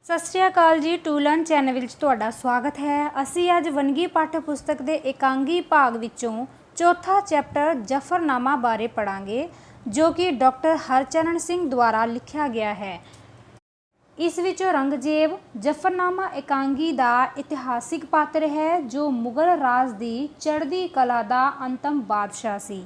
ਸਤਿ ਸ਼੍ਰੀ ਅਕਾਲ ਜੀ। To learn channel ਵਿੱਚ ਤੁਹਾਡਾ ਸਵਾਗਤ ਹੈ। ਅਸੀਂ ਅੱਜ ਵੰਨਗੀ ਪਾਠ ਪੁਸਤਕ ਦੇ ਇਕਾਂਗੀ ਭਾਗ ਵਿੱਚੋਂ ਚੌਥਾ ਚੈਪਟਰ ਜਫਰਨਾਮਾ ਬਾਰੇ ਪੜਾਂਗੇ, ਜੋ ਕਿ ਡਾਕਟਰ ਹਰਚਰਨ ਸਿੰਘ ਦੁਆਰਾ ਲਿਖਿਆ ਗਿਆ ਹੈ। ਇਸ ਵਿੱਚ ਔਰੰਗਜ਼ੇਬ ਜਫਰਨਾਮਾ ਇਕਾਂਗੀ ਦਾ ਇਤਿਹਾਸਿਕ ਪਾਤਰ ਹੈ, ਜੋ ਮੁਗਲ ਰਾਜ ਦੀ ਚੜ੍ਹਦੀ ਕਲਾ ਦਾ ਅੰਤਮ ਬਾਦਸ਼ਾਹ ਸੀ।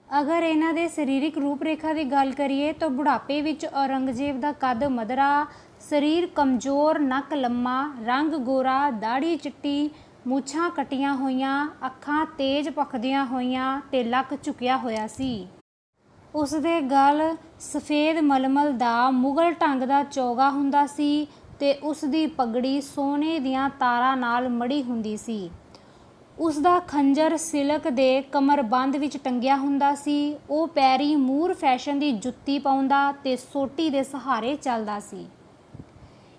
ਅਗਰ ਇਹਨਾਂ ਦੇ ਸਰੀਰਕ ਰੂਪ ਰੇਖਾ ਦੀ ਗੱਲ ਕਰੀਏ ਤਾਂ ਬੁਢਾਪੇ ਵਿੱਚ ਔਰੰਗਜ਼ੇਬ ਦਾ ਕੱਦ ਮਧਰਾ, ਸਰੀਰ ਕਮਜ਼ੋਰ, ਨੱਕ ਲੰਮਾ, ਰੰਗ ਗੋਰਾ, ਦਾੜੀ ਚਿੱਟੀ, ਮੁੱਛਾਂ ਕੱਟੀਆਂ ਹੋਈਆਂ, ਅੱਖਾਂ ਤੇਜ਼ ਭਖਦੀਆਂ ਹੋਈਆਂ ਤੇ ਲੱਕ ਝੁਕਿਆ ਹੋਇਆ ਸੀ। ਉਸ ਦੇ ਗਲ ਸਫੇਦ ਮਲਮਲ ਦਾ ਮੁਗਲ ਢੰਗ ਦਾ ਚੋਗਾ ਹੁੰਦਾ ਸੀ ਤੇ ਉਸ ਦੀ ਪਗੜੀ ਸੋਨੇ ਦੀਆਂ ਤਾਰਾਂ ਨਾਲ ਮੜੀ ਹੁੰਦੀ ਸੀ। ਉਸ ਦਾ ਖੰਜਰ ਸਿਲਕ ਦੇ ਕਮਰਬੰਦ ਵਿੱਚ ਟੰਗਿਆ ਹੁੰਦਾ ਸੀ। ਉਹ ਪੈਰੀ ਮੂਰ ਫੈਸ਼ਨ ਦੀ ਜੁੱਤੀ ਪਾਉਂਦਾ ਤੇ ਸੋਟੀ ਦੇ ਸਹਾਰੇ ਚੱਲਦਾ ਸੀ।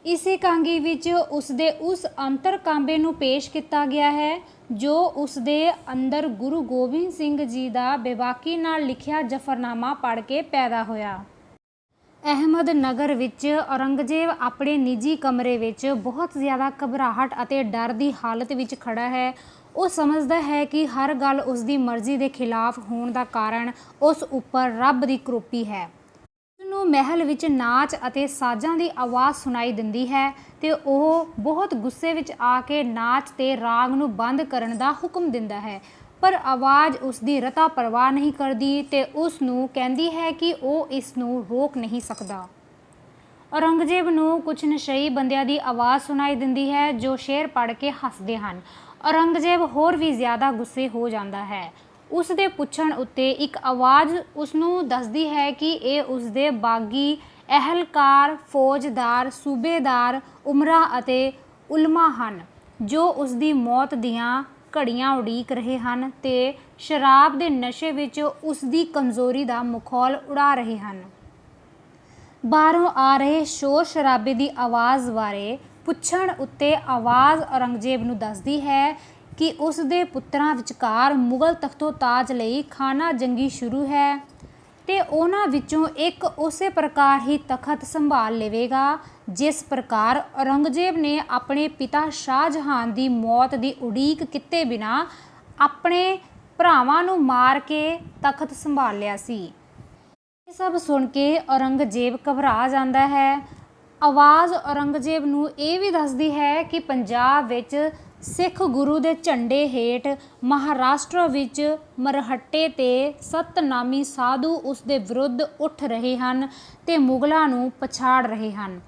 ਇਸ ਇਕਾਂਗੀ ਵਿੱਚ ਉਸ ਦੇ ਉਸ ਅੰਤਰ ਕਾਂਬੇ ਨੂੰ ਪੇਸ਼ ਕੀਤਾ ਗਿਆ ਹੈ, ਜੋ ਉਸ ਦੇ ਅੰਦਰ ਗੁਰੂ ਗੋਬਿੰਦ ਸਿੰਘ ਜੀ ਦਾ ਬੇਬਾਕੀ ਨਾਲ ਲਿਖਿਆ ਜਫਰਨਾਮਾ ਪੜ੍ਹ ਕੇ ਪੈਦਾ ਹੋਇਆ। ਅਹਿਮਦ ਨਗਰ ਵਿੱਚ ਔਰੰਗਜ਼ੇਬ ਆਪਣੇ ਨਿੱਜੀ ਕਮਰੇ ਵਿੱਚ ਬਹੁਤ ਜ਼ਿਆਦਾ ਘਬਰਾਹਟ ਅਤੇ ਡਰ ਦੀ ਹਾਲਤ ਵਿੱਚ ਖੜਾ ਹੈ। ਉਹ ਸਮਝਦਾ ਹੈ ਕਿ ਹਰ ਗੱਲ ਉਸ ਦੀ ਮਰਜ਼ੀ ਦੇ ਖਿਲਾਫ ਹੋਣ ਦਾ ਕਾਰਨ ਉਸ ਉੱਪਰ ਰੱਬ ਦੀ ਕਰੋਪੀ ਹੈ। ਉਸਨੂੰ ਮਹਿਲ ਵਿੱਚ ਨਾਚ ਅਤੇ ਸਾਜ਼ਾਂ ਦੀ ਆਵਾਜ਼ ਸੁਣਾਈ ਦਿੰਦੀ ਹੈ ਤੇ ਉਹ ਬਹੁਤ ਗੁੱਸੇ ਵਿੱਚ ਆ ਕੇ ਨਾਚ ਤੇ ਰਾਗ ਨੂੰ ਬੰਦ ਕਰਨ ਦਾ ਹੁਕਮ ਦਿੰਦਾ ਹੈ, ਪਰ ਆਵਾਜ਼ ਉਸ ਦੀ ਰਤਾ ਪਰਵਾਹ ਨਹੀਂ ਕਰਦੀ ਤੇ ਉਸ ਨੂੰ ਕਹਿੰਦੀ ਹੈ ਕਿ ਉਹ ਇਸ ਨੂੰ ਰੋਕ ਨਹੀਂ ਸਕਦਾ। ਔਰੰਗਜ਼ੇਬ ਨੂੰ ਕੁਝ ਨਸ਼ਈ ਬੰਦਿਆਂ ਦੀ ਆਵਾਜ਼ ਸੁਣਾਈ ਦਿੰਦੀ ਹੈ, ਜੋ ਸ਼ੇਰ ਪੜ੍ਹ ਕੇ ਹੱਸਦੇ ਹਨ। ਔਰੰਗਜ਼ੇਬ ਹੋਰ ਵੀ ਜ਼ਿਆਦਾ ਗੁੱਸੇ ਹੋ ਜਾਂਦਾ ਹੈ। ਉਸ ਦੇ ਪੁੱਛਣ ਉੱਤੇ ਇੱਕ ਆਵਾਜ਼ ਉਸ ਨੂੰ ਦੱਸਦੀ ਹੈ ਕਿ ਇਹ ਉਸ ਦੇ ਬਾਗੀ, ਅਹਿਲਕਾਰ, ਫੌਜਦਾਰ, ਸੂਬੇਦਾਰ, ਉਮਰਾ ਅਤੇ ਉਲਮਾ ਹਨ, ਜੋ ਉਸ ਦੀ ਮੌਤ ਦੀਆਂ ਘੜੀਆਂ ਉਡੀਕ ਰਹੇ ਹਨ ਤੇ ਸ਼ਰਾਬ ਦੇ ਨਸ਼ੇ ਵਿੱਚ ਉਸ ਦੀ ਕਮਜ਼ੋਰੀ ਦਾ ਮਖੌਲ ਉਡਾ ਰਹੇ ਹਨ। ਬਾਹਰੋਂ ਆ ਰਹੇ ਸ਼ੋਰ ਸ਼ਰਾਬੇ ਦੀ ਆਵਾਜ਼ ਬਾਰੇ ਪੁੱਛਣ ਉੱਤੇ ਆਵਾਜ਼ ਔਰੰਗਜ਼ੇਬ ਨੂੰ ਦੱਸਦੀ ਹੈ ਕਿ ਉਸ ਦੇ ਪੁੱਤਰਾਂ ਵਿਚਕਾਰ ਮੁਗਲ ਤਖਤੋ ਤਾਜ ਲਈ ਖਾਨਾ ਜੰਗੀ ਸ਼ੁਰੂ ਹੈ ਤੇ ਉਹਨਾਂ ਵਿੱਚੋਂ ਇੱਕ ਉਸੇ ਪ੍ਰਕਾਰ ਹੀ ਤਖਤ ਸੰਭਾਲ ਲਵੇਗਾ, ਜਿਸ ਪ੍ਰਕਾਰ ਔਰੰਗਜ਼ੇਬ ਨੇ ਆਪਣੇ ਪਿਤਾ ਸ਼ਾਹਜਹਾਨ ਦੀ ਮੌਤ ਦੀ ਉਡੀਕ ਕੀਤੇ ਬਿਨਾਂ ਆਪਣੇ ਭਰਾਵਾਂ ਨੂੰ ਮਾਰ ਕੇ ਤਖਤ ਸੰਭਾਲ ਲਿਆ ਸੀ। ਇਹ ਸਭ ਸੁਣ ਕੇ ਔਰੰਗਜ਼ੇਬ ਘਬਰਾ ਜਾਂਦਾ ਹੈ। ਆਵਾਜ਼ ਔਰੰਗਜ਼ੇਬ ਨੂੰ ਇਹ ਵੀ ਦੱਸਦੀ ਹੈ ਕਿ ਪੰਜਾਬ ਵਿੱਚ ਸਿੱਖ ਗੁਰੂ ਦੇ ਝੰਡੇ ਹੇਠ ਮਹਾਰਾਸ਼ਟਰ ਵਿੱਚ ਮਰਹੱਟੇ ਤੇ ਸਤਨਾਮੀ ਸਾਧੂ ਉਸ ਦੇ ਵਿਰੁੱਧ ਉੱਠ ਰਹੇ ਹਨ ਤੇ ਮੁਗਲਾਂ ਨੂੰ ਪਛਾੜ ਰਹੇ ਹਨ।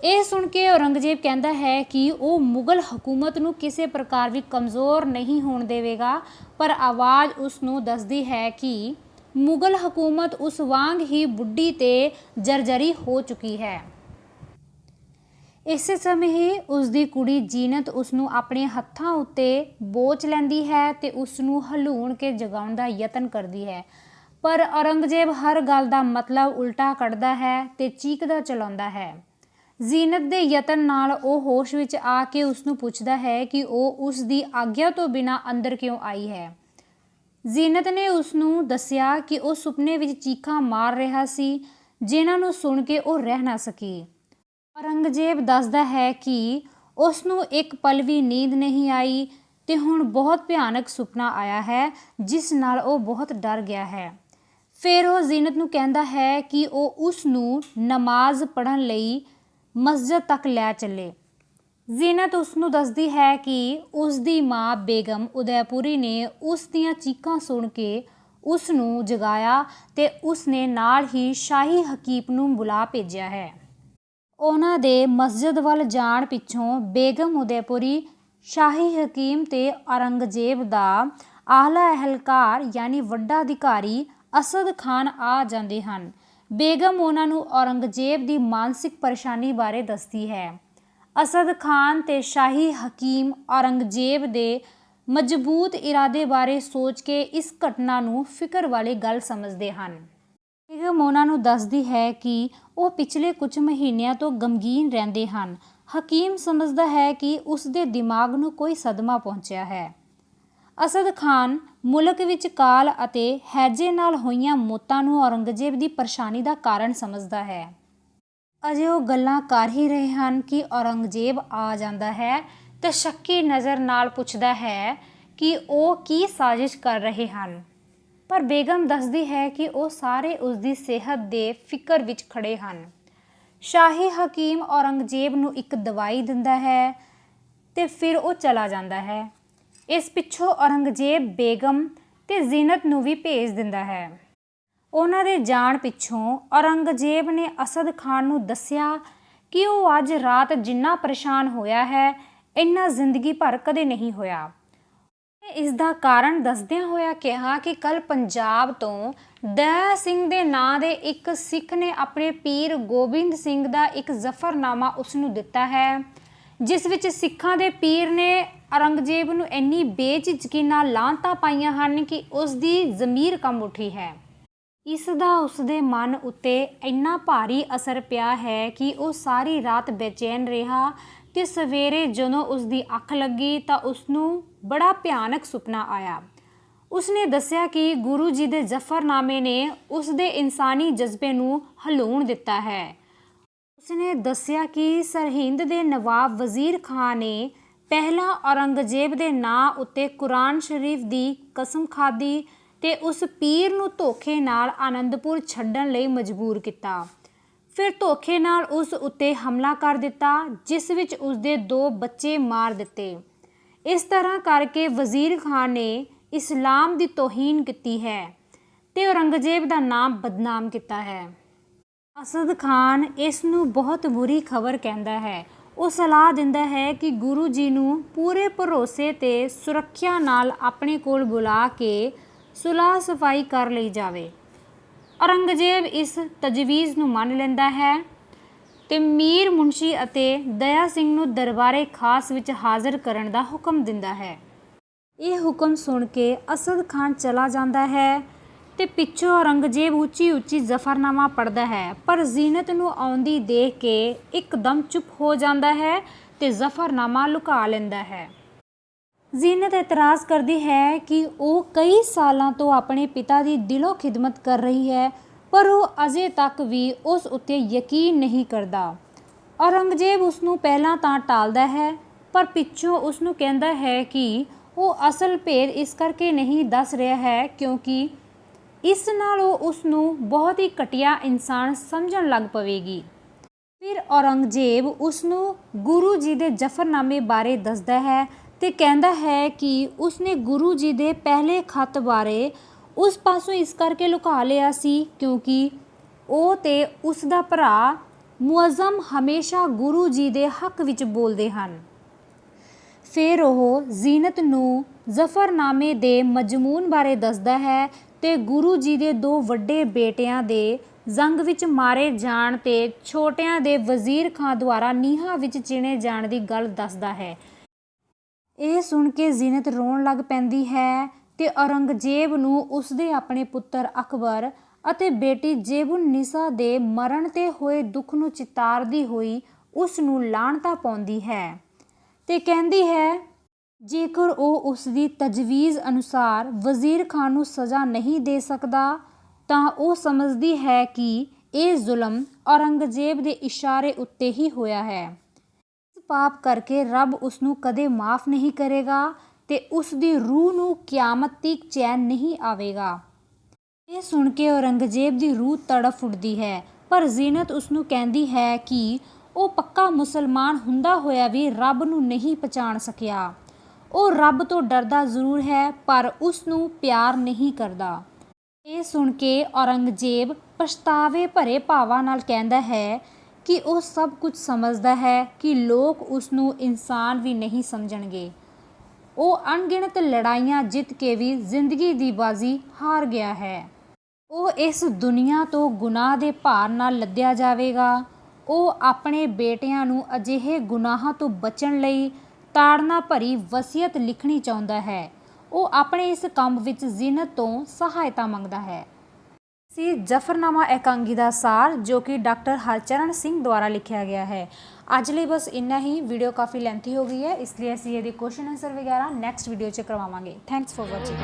ਇਹ ਸੁਣ ਕੇ ਔਰੰਗਜ਼ੇਬ ਕਹਿੰਦਾ ਹੈ ਕਿ ਉਹ ਮੁਗਲ ਹਕੂਮਤ ਨੂੰ ਕਿਸੇ ਪ੍ਰਕਾਰ ਵੀ ਕਮਜ਼ੋਰ ਨਹੀਂ ਹੋਣ ਦੇਵੇਗਾ, ਪਰ ਆਵਾਜ਼ ਉਸ ਨੂੰ ਦੱਸਦੀ ਹੈ ਕਿ ਮੁਗਲ ਹਕੂਮਤ ਉਸ ਵਾਂਗ ਹੀ ਬੁੱਢੀ ਤੇ ਜਰਜਰੀ ਹੋ ਚੁੱਕੀ ਹੈ। ਇਸੇ ਸਮੇਂ ਹੀ ਉਸ ਦੀ ਕੁੜੀ ਜੀਨਤ ਉਸ ਨੂੰ ਆਪਣੇ ਹੱਥਾਂ ਉੱਤੇ ਬੋਚ ਲੈਂਦੀ ਹੈ ਤੇ ਉਸ ਨੂੰ ਹਲੂਣ ਕੇ ਜਗਾਉਣ ਦਾ ਯਤਨ ਕਰਦੀ ਹੈ, ਪਰ ਔਰੰਗਜ਼ੇਬ ਹਰ ਗੱਲ ਦਾ ਮਤਲਬ ਉਲਟਾ ਕੱਢਦਾ ਹੈ ਤੇ ਚੀਕਦਾ ਚਲਾਉਂਦਾ ਹੈ। ਜੀਨਤ ਦੇ ਯਤਨ ਨਾਲ ਉਹ ਹੋਸ਼ ਵਿੱਚ ਆ ਕੇ ਉਸ ਨੂੰ ਪੁੱਛਦਾ ਹੈ ਕਿ ਉਹ ਉਸ ਦੀ ਆਗਿਆ ਤੋਂ ਬਿਨਾਂ ਅੰਦਰ ਕਿਉਂ ਆਈ ਹੈ। ਜੀਨਤ ਨੇ ਉਸ ਨੂੰ ਦੱਸਿਆ ਕਿ ਉਹ ਸੁਪਨੇ ਵਿੱਚ ਚੀਖਾਂ ਮਾਰ ਰਿਹਾ ਸੀ, ਜਿਨ੍ਹਾਂ ਨੂੰ ਸੁਣ ਕੇ ਉਹ ਰਹਿ ਨਾ ਸਕੀ। ਔਰੰਗਜ਼ੇਬ ਦੱਸਦਾ ਹੈ ਕਿ ਉਸ ਨੂੰ ਇੱਕ ਪਲ ਵੀ ਨੀਂਦ ਨਹੀਂ ਆਈ ਤੇ ਹੁਣ ਬਹੁਤ ਭਿਆਨਕ ਸੁਪਨਾ ਆਇਆ ਹੈ, ਜਿਸ ਨਾਲ ਉਹ ਬਹੁਤ ਡਰ ਗਿਆ ਹੈ। ਫਿਰ ਉਹ ਜੀਨਤ ਨੂੰ ਕਹਿੰਦਾ ਹੈ ਕਿ ਉਹ ਉਸ ਨੂੰ ਨਮਾਜ਼ ਪੜ੍ਹਨ ਲਈ ਮਸਜਿਦ ਤੱਕ ਲੈ ਚੱਲੇ। ਜੀਨਤ ਉਸ ਨੂੰ ਦੱਸਦੀ ਹੈ ਕਿ ਉਸ ਦੀ ਮਾਂ ਬੇਗਮ ਉਦੈਪੁਰੀ ਨੇ ਉਸ ਦੀਆਂ ਚੀਕਾਂ ਸੁਣ ਕੇ ਉਸ ਨੂੰ ਜਗਾਇਆ ਤੇ ਉਸ ਨੇ ਨਾਲ ਹੀ ਸ਼ਾਹੀ ਹਕੀਮ ਨੂੰ ਬੁਲਾ ਭੇਜਿਆ ਹੈ। ਉਹਨਾਂ ਦੇ ਮਸਜਿਦ ਵੱਲ ਜਾਣ ਪਿੱਛੋਂ ਬੇਗਮ ਉਦੈਪੁਰੀ, ਸ਼ਾਹੀ ਹਕੀਮ ਤੇ ਔਰੰਗਜ਼ੇਬ ਦਾ ਆਲਾ ਅਹਿਲਕਾਰ ਯਾਨੀ ਵੱਡਾ ਅਧਿਕਾਰੀ ਅਸਦ ਖਾਨ ਆ ਜਾਂਦੇ ਹਨ। ਬੇਗਮ ਉਹਨਾਂ ਨੂੰ ਔਰੰਗਜ਼ੇਬ ਦੀ ਮਾਨਸਿਕ ਪਰੇਸ਼ਾਨੀ ਬਾਰੇ ਦੱਸਦੀ ਹੈ। ਅਸਦ ਖਾਨ ਤੇ ਸ਼ਾਹੀ ਹਕੀਮ ਔਰੰਗਜ਼ੇਬ ਦੇ ਮਜ਼ਬੂਤ ਇਰਾਦੇ ਬਾਰੇ ਸੋਚ ਕੇ ਇਸ ਘਟਨਾ ਨੂੰ ਫਿਕਰ ਵਾਲੀ ਗੱਲ ਸਮਝਦੇ ਹਨ। ਬੇਗਮ ਉਹਨਾਂ ਨੂੰ ਦੱਸਦੀ ਹੈ ਕਿ ਉਹ ਪਿਛਲੇ ਕੁਝ ਮਹੀਨਿਆਂ ਤੋਂ ਗਮਗੀਨ ਰਹਿੰਦੇ ਹਨ। ਹਕੀਮ ਸਮਝਦਾ ਹੈ ਕਿ ਉਸ ਦੇ ਦਿਮਾਗ ਨੂੰ ਕੋਈ ਸਦਮਾ ਪਹੁੰਚਿਆ ਹੈ। ਅਸਦ ਖਾਨ ਮੁਲਕ ਵਿੱਚ ਕਾਲ ਅਤੇ ਹੈਜੇ ਨਾਲ ਹੋਈਆਂ ਮੌਤਾਂ ਨੂੰ ਔਰੰਗਜ਼ੇਬ ਦੀ ਪਰੇਸ਼ਾਨੀ ਦਾ ਕਾਰਨ ਸਮਝਦਾ ਹੈ। ਅਜੇ ਉਹ ਗੱਲਾਂ ਕਰ ਹੀ ਰਹੇ ਹਨ ਕਿ ਔਰੰਗਜ਼ੇਬ ਆ ਜਾਂਦਾ ਹੈ ਤੇ ਸ਼ੱਕੀ ਨਜ਼ਰ ਨਾਲ ਪੁੱਛਦਾ ਹੈ ਕਿ ਉਹ ਕੀ ਸਾਜ਼ਿਸ਼ ਕਰ ਰਹੇ ਹਨ। ਪਰ ਬੇਗਮ ਦੱਸਦੀ ਹੈ ਕਿ ਉਹ ਸਾਰੇ ਉਸਦੀ ਸਿਹਤ ਦੇ ਫਿਕਰ ਵਿੱਚ ਖੜੇ ਹਨ। ਸ਼ਾਹੀ ਹਕੀਮ ਔਰੰਗਜ਼ੇਬ ਨੂੰ ਇੱਕ ਦਵਾਈ ਦਿੰਦਾ ਹੈ ਤੇ ਫਿਰ ਉਹ ਚਲਾ ਜਾਂਦਾ ਹੈ। ਇਸ ਪਿੱਛੋਂ ਔਰੰਗਜ਼ੇਬ ਬੇਗਮ ਤੇ ਜ਼ੀਨਤ ਨੂੰ ਵੀ ਭੇਜ ਦਿੰਦਾ ਹੈ। ਉਹਨਾਂ ਦੇ ਜਾਣ ਪਿੱਛੋਂ ਔਰੰਗਜ਼ੇਬ ਨੇ ਅਸਦ ਖਾਨ ਨੂੰ ਦੱਸਿਆ ਕਿ ਉਹ ਅੱਜ ਰਾਤ ਜਿੰਨਾ ਪਰੇਸ਼ਾਨ ਹੋਇਆ ਹੈ ਇੰਨਾ ਜ਼ਿੰਦਗੀ ਭਰ ਕਦੇ ਨਹੀਂ ਹੋਇਆ। ਇਸ ਦਾ ਕਾਰਨ ਦੱਸਦਿਆਂ ਹੋਇਆ ਕਿਹਾ ਕਿ ਕੱਲ੍ਹ ਪੰਜਾਬ ਤੋਂ ਦਇਆ ਸਿੰਘ ਦੇ ਨਾਂ ਦੇ ਇੱਕ ਸਿੱਖ ਨੇ ਆਪਣੇ ਪੀਰ ਗੋਬਿੰਦ ਸਿੰਘ ਦਾ ਇੱਕ ਜ਼ਫਰਨਾਮਾ ਉਸ ਨੂੰ ਦਿੱਤਾ ਹੈ, ਜਿਸ ਵਿੱਚ ਸਿੱਖਾਂ ਦੇ ਪੀਰ ਨੇ ਔਰੰਗਜ਼ੇਬ ਨੂੰ ਇੰਨੀ ਬੇਝਿਜਕੀ ਨਾਲ ਲਾਹਨਤਾਂ ਪਾਈਆਂ ਹਨ ਕਿ ਉਸ ਦੀ ਜ਼ਮੀਰ ਕੰਬ ਉੱਠੀ ਹੈ। ਇਸ ਦਾ ਉਸਦੇ ਮਨ ਉੱਤੇ ਇੰਨਾ ਭਾਰੀ ਅਸਰ ਪਿਆ ਹੈ ਕਿ ਉਹ ਸਾਰੀ ਰਾਤ ਬੇਚੈਨ ਰਿਹਾ ਤੇ ਸਵੇਰੇ ਜਦੋਂ ਉਸਦੀ ਅੱਖ ਲੱਗੀ ਤਾਂ ਉਸਨੂੰ ਬੜਾ ਭਿਆਨਕ ਸੁਪਨਾ ਆਇਆ। ਉਸਨੇ ਦੱਸਿਆ ਕਿ ਗੁਰੂ ਜੀ ਦੇ ਜ਼ਫਰਨਾਮੇ ਨੇ ਉਸਦੇ ਇਨਸਾਨੀ ਜਜ਼ਬੇ ਨੂੰ ਹਿਲਾਉਣ ਦਿੱਤਾ ਹੈ। ਉਸਨੇ ਦੱਸਿਆ ਕਿ ਸਰਹਿੰਦ ਦੇ ਨਵਾਬ ਵਜ਼ੀਰ ਖਾਂ ਨੇ ਪਹਿਲਾਂ ਔਰੰਗਜ਼ੇਬ ਦੇ ਨਾਂ ਉੱਤੇ ਕੁਰਾਨ ਸ਼ਰੀਫ ਦੀ ਕਸਮ ਖਾਧੀ ਤੇ ਉਸ ਪੀਰ ਨੂੰ ਧੋਖੇ ਨਾਲ ਆਨੰਦਪੁਰ ਛੱਡਣ ਲਈ ਮਜਬੂਰ ਕੀਤਾ। ਫਿਰ ਧੋਖੇ ਨਾਲ ਉਸ ਉੱਤੇ ਹਮਲਾ ਕਰ ਦਿੱਤਾ, ਜਿਸ ਵਿੱਚ ਉਸਦੇ 2 ਬੱਚੇ ਮਾਰ ਦਿੱਤੇ। ਇਸ ਤਰ੍ਹਾਂ ਕਰਕੇ ਵਜ਼ੀਰ ਖਾਨ ਨੇ ਇਸਲਾਮ ਦੀ ਤੋਹੀਨ ਕੀਤੀ ਹੈ ਤੇ ਔਰੰਗਜ਼ੇਬ ਦਾ ਨਾਮ ਬਦਨਾਮ ਕੀਤਾ ਹੈ। ਅਸਦ ਖਾਨ ਇਸ ਨੂੰ ਬਹੁਤ ਬੁਰੀ ਖਬਰ ਕਹਿੰਦਾ ਹੈ। ਉਹ ਸਲਾਹ ਦਿੰਦਾ ਹੈ ਕਿ ਗੁਰੂ ਜੀ ਨੂੰ ਪੂਰੇ ਭਰੋਸੇ ਤੇ ਸੁਰੱਖਿਆ ਨਾਲ ਆਪਣੇ ਕੋਲ ਬੁਲਾ ਕੇ ਸੁਲਾਹ ਸਫਾਈ ਕਰ ਲਈ ਜਾਵੇ। ਔਰੰਗਜ਼ੇਬ ਇਸ ਤਜਵੀਜ਼ ਨੂੰ ਮੰਨ ਲੈਂਦਾ ਹੈ ਤੇ ਮੀਰ ਮੁਨਸ਼ੀ ਅਤੇ ਦਇਆ ਸਿੰਘ ਨੂੰ ਦਰਬਾਰੇ ਖਾਸ ਵਿੱਚ ਹਾਜ਼ਰ ਕਰਨ ਦਾ ਹੁਕਮ ਦਿੰਦਾ ਹੈ। ਇਹ ਹੁਕਮ ਸੁਣ ਕੇ ਅਸਦ ਖਾਨ ਚਲਾ ਜਾਂਦਾ ਹੈ ਤੇ ਪਿੱਛੋਂ ਔਰੰਗਜ਼ੇਬ ਉੱਚੀ ਉੱਚੀ ਜ਼ਫਰਨਾਮਾ ਪੜ੍ਹਦਾ ਹੈ, ਪਰ ਜ਼ੀਨਤ ਨੂੰ ਆਉਂਦੀ ਦੇਖ ਕੇ ਇੱਕਦਮ ਚੁੱਪ ਹੋ ਜਾਂਦਾ ਹੈ ਤੇ ਜ਼ਫਰਨਾਮਾ ਲੁਕਾ ਲੈਂਦਾ ਹੈ। ਜ਼ੀਨਤ ਇਤਰਾਜ਼ ਕਰਦੀ ਹੈ ਕਿ ਉਹ ਕਈ ਸਾਲਾਂ ਤੋਂ ਆਪਣੇ ਪਿਤਾ ਦੀ ਦਿਲੋਂ ਖਿਦਮਤ ਕਰ ਰਹੀ ਹੈ, ਪਰ ਉਹ ਅਜੇ ਤੱਕ ਵੀ ਉਸ ਉੱਤੇ ਯਕੀਨ ਨਹੀਂ ਕਰਦਾ। ਔਰੰਗਜ਼ੇਬ ਉਸ ਨੂੰ ਪਹਿਲਾਂ ਤਾਂ ਟਾਲਦਾ ਹੈ, ਪਰ ਪਿੱਛੋਂ ਉਸ ਨੂੰ ਕਹਿੰਦਾ ਹੈ ਕਿ ਉਹ ਅਸਲ ਭੇਦ ਇਸ ਕਰਕੇ ਨਹੀਂ ਦੱਸ ਰਿਹਾ ਹੈ ਕਿਉਂਕਿ ਇਸ ਨਾਲ ਉਹ ਉਸ ਨੂੰ ਬਹੁਤ ਹੀ ਘਟੀਆ ਇਨਸਾਨ ਸਮਝਣ ਲੱਗ ਪਵੇਗੀ। ਫਿਰ ਔਰੰਗਜ਼ੇਬ ਉਸ ਨੂੰ ਗੁਰੂ ਜੀ ਦੇ ਜ਼ਫਰਨਾਮੇ ਬਾਰੇ ਦੱਸਦਾ ਹੈ ਤੇ ਕਹਿੰਦਾ ਹੈ ਕਿ ਉਸਨੇ ਗੁਰੂ ਜੀ ਦੇ ਪਹਿਲੇ ਖੱਤ ਬਾਰੇ ਉਸ ਪਾਸੋਂ ਇਸ ਕਰਕੇ ਲੁਕਾ ਲਿਆ ਸੀ ਕਿਉਂਕਿ ਉਹ ਤੇ ਉਸ ਦਾ ਭਰਾ ਮੁਅਜ਼ਮ ਹਮੇਸ਼ਾ ਗੁਰੂ ਜੀ ਦੇ ਹੱਕ ਵਿੱਚ ਬੋਲਦੇ ਹਨ। ਫਿਰ ਉਹ ਜ਼ੀਨਤ ਨੂੰ ਜ਼ਫਰਨਾਮੇ ਦੇ ਮਜ਼ਮੂਨ ਬਾਰੇ ਦੱਸਦਾ ਹੈ ਤੇ ਗੁਰੂ ਜੀ ਦੇ 2 ਵੱਡੇ ਬੇਟਿਆਂ ਦੇ ਜੰਗ ਵਿੱਚ ਮਾਰੇ ਜਾਣ ਤੇ ਛੋਟਿਆਂ ਦੇ ਵਜ਼ੀਰ ਖਾਂ ਦੁਆਰਾ ਨੀਹਾਂ ਵਿੱਚ ਚਿਣੇ ਜਾਣ ਦੀ ਗੱਲ ਦੱਸਦਾ ਹੈ। ਇਹ ਸੁਣ ਕੇ ਜ਼ੀਨਤ ਰੋਣ ਲੱਗ ਪੈਂਦੀ ਹੈ ਤੇ ਔਰੰਗਜ਼ੇਬ ਨੂੰ ਉਸਦੇ ਆਪਣੇ ਪੁੱਤਰ ਅਕਬਰ ਅਤੇ ਬੇਟੀ ਜੇਬੁਨ ਨਿਸਾ ਦੇ ਮਰਨ ਤੇ ਹੋਏ ਦੁੱਖ ਨੂੰ ਚਿਤਾਰਦੀ ਹੋਈ ਉਸ ਨੂੰ ਲਾਹਨਤਾਂ ਪਾਉਂਦੀ ਹੈ ਤੇ ਕਹਿੰਦੀ ਹੈ ਜੇਕਰ ਉਹ ਉਸਦੀ ਤਜਵੀਜ਼ ਅਨੁਸਾਰ ਵਜ਼ੀਰ ਖਾਨ ਨੂੰ ਸਜ਼ਾ ਨਹੀਂ ਦੇ ਸਕਦਾ ਤਾਂ ਉਹ ਸਮਝਦੀ ਹੈ ਕਿ ਇਹ ਜ਼ੁਲਮ ਔਰੰਗਜ਼ੇਬ ਦੇ ਇਸ਼ਾਰੇ ਉੱਤੇ ਹੀ ਹੋਇਆ ਹੈ। ਇਸ ਪਾਪ ਕਰਕੇ ਰੱਬ ਉਸ ਨੂੰ ਕਦੇ ਮਾफ़ ਨਹੀਂ ਕਰੇਗਾ ਤੇ ਉਸ ਦੀ ਰੂਹ ਨੂੰ ਕਿਆਮਤ ਤੀਕ ਚੈਨ ਨਹੀਂ ਆਵੇਗਾ। ਇਹ ਸੁਣ ਕੇ ਔਰੰਗਜ਼ੇਬ ਦੀ ਰੂਹ ਤੜਫ ਉੱਠਦੀ ਹੈ, ਪਰ ਜ਼ੀਨਤ ਉਸ ਨੂੰ ਕਹਿੰਦੀ ਹੈ ਕਿ ਉਹ ਪੱਕਾ ਮੁਸਲਮਾਨ ਹੁੰਦਾ ਹੋਇਆ ਵੀ ਰੱਬ ਨੂੰ ਨਹੀਂ ਪਛਾਣ ਸਕਿਆ। ਉਹ ਰੱਬ ਤੋਂ ਡਰਦਾ ਜ਼ਰੂਰ ਹੈ ਪਰ ਉਸ ਨੂੰ ਪਿਆਰ ਨਹੀਂ ਕਰਦਾ। ਇਹ ਸੁਣ ਕੇ ਔਰੰਗਜ਼ੇਬ ਪਛਤਾਵੇ ਭਰੇ ਭਾਵਾਂ ਨਾਲ ਕਹਿੰਦਾ ਹੈ ਕਿ ਉਹ ਸਭ ਕੁਝ ਸਮਝਦਾ ਹੈ ਕਿ ਲੋਕ ਉਸ ਨੂੰ ਇਨਸਾਨ ਵੀ ਨਹੀਂ ਸਮਝਣਗੇ। ਉਹ ਅਣਗਿਣਤ ਲੜਾਈਆਂ ਜਿੱਤ ਕੇ ਵੀ ਜ਼ਿੰਦਗੀ ਦੀ ਬਾਜ਼ੀ ਹਾਰ ਗਿਆ ਹੈ। ਉਹ ਇਸ ਦੁਨੀਆ ਤੋਂ ਗੁਨਾਹ ਦੇ ਭਾਰ ਨਾਲ ਲੱਦਿਆ ਜਾਵੇਗਾ। ਉਹ ਆਪਣੇ ਬੇਟਿਆਂ ਨੂੰ ਅਜਿਹੇ ਗੁਨਾਹਾਂ ਤੋਂ ਬਚਣ ਲਈ ਤਾੜਨਾ ਭਰੀ ਵਸੀਅਤ ਲਿਖਣੀ ਚਾਹੁੰਦਾ ਹੈ। ਉਹ ਆਪਣੇ ਇਸ ਕੰਮ ਵਿੱਚ ਜ਼ੀਨਤ ਤੋਂ ਸਹਾਇਤਾ ਮੰਗਦਾ ਹੈ। ਸੀ ਜ਼ਫਰਨਾਮਾ ਇਕਾਂਗੀ ਦਾ ਸਾਰ ਜੋ ਕਿ ਡਾਕਟਰ ਹਰਚਰਨ ਸਿੰਘ ਦੁਆਰਾ ਲਿਖਿਆ ਗਿਆ ਹੈ। ਅੱਜ ਲਈ ਬਸ ਇੰਨਾ ਹੀ। ਵੀਡੀਓ ਕਾफ़ी ਲੈਂਥੀ ਹੋ ਗਈ ਹੈ, ਇਸ ਲਈ ਅਸੀਂ ਇਹਦੇ ਕੁਐਸਚਨ ਆਨਸਰ ਵਗੈਰਾ ਨੈਕਸਟ ਵੀਡੀਓ 'ਚ ਕਰਵਾਵਾਂਗੇ। Thanks for watching.